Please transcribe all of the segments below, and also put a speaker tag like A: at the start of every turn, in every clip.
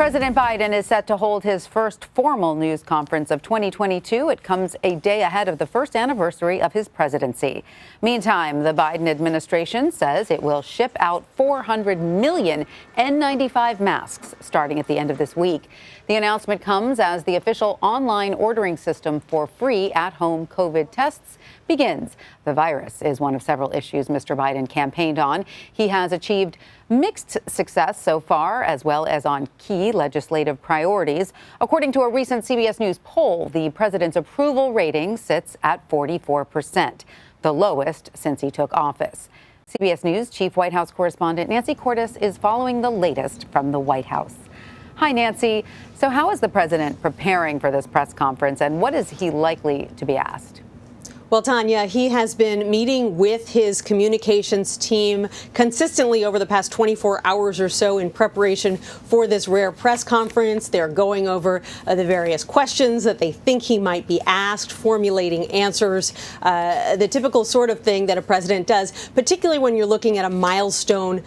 A: President Biden is set to hold his first formal news conference of 2022. It comes a day ahead of the first anniversary of his presidency. Meantime, the Biden administration says it will ship out 400 million N95 masks starting at the end of this week. The announcement comes as the official online ordering system for free at-home COVID tests begins. The virus is one of several issues Mr. Biden campaigned on. He has achieved mixed success so far, as well as on key legislative priorities. According to a recent CBS News poll, the president's approval rating sits at 44%, the lowest since he took office. CBS News Chief White House correspondent Nancy Cordes is following the latest from the White House. Hi, Nancy. So how is the president preparing for this press conference, and what is he likely to be asked?
B: Well, Tanya, he has been meeting with his communications team consistently over the past 24 hours or so in preparation for this rare press conference. They're going over the various questions that they think he might be asked, formulating answers, the typical sort of thing that a president does, particularly when you're looking at a milestone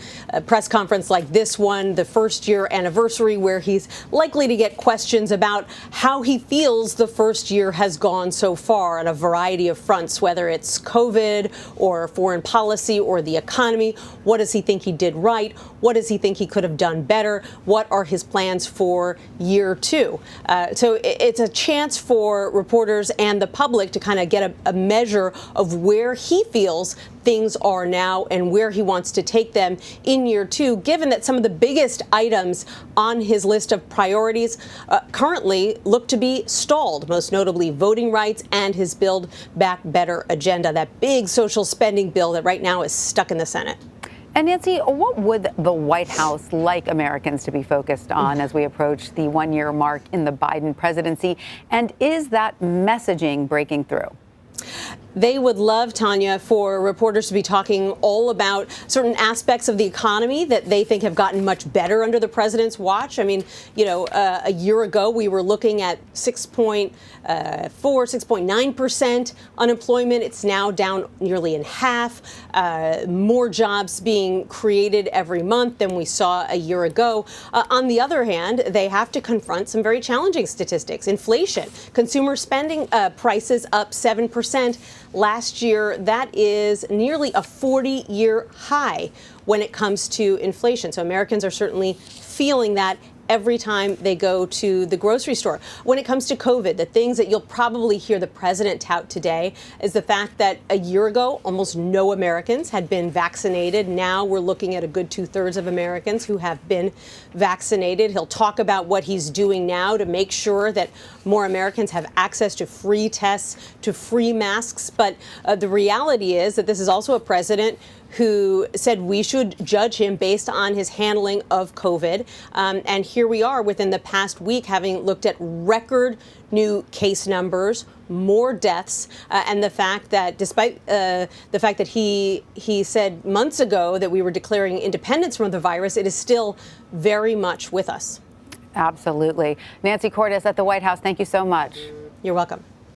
B: press conference like this one, the first year anniversary, where he's likely to get questions about how he feels the first year has gone so far on a variety of fronts. Whether it's COVID or foreign policy or the economy. What does he think he did right? What does he think he could have done better? What are his plans for year two? So it's a chance for reporters and the public to kind of get a measure of where he feels things are now and where he wants to take them in year two, given that some of the biggest items on his list of priorities currently look to be stalled, most notably voting rights and his Build Back Better agenda, that big social spending bill that right now is stuck in the Senate.
A: And Nancy, what would the White House like Americans to be focused on as we approach the one-year mark in the Biden presidency? And is that messaging breaking through?
B: They would love, Tanya, for reporters to be talking all about certain aspects of the economy that they think have gotten much better under the president's watch. I mean, a year ago, we were looking at 6.9% unemployment. It's now down nearly in half. More jobs being created every month than we saw a year ago. On the other hand, they have to confront some very challenging statistics. Inflation, consumer spending prices up 7%. Last year, that is nearly a 40-year high when it comes to inflation. So Americans are certainly feeling that every time they go to the grocery store. When it comes to COVID, the things that you'll probably hear the president tout today is the fact that a year ago, almost no Americans had been vaccinated. Now we're looking at a good 2/3 of Americans who have been vaccinated. He'll talk about what he's doing now to make sure that more Americans have access to free tests, to free masks. But the reality is that this is also a president who said we should judge him based on his handling of COVID. And here we are within the past week, having looked at record new case numbers, more deaths, and the fact that despite the fact that he said months ago that we were declaring independence from the virus, it is still very much with us.
A: Absolutely. Nancy Cordes at the White House, thank you so much.
B: You're welcome.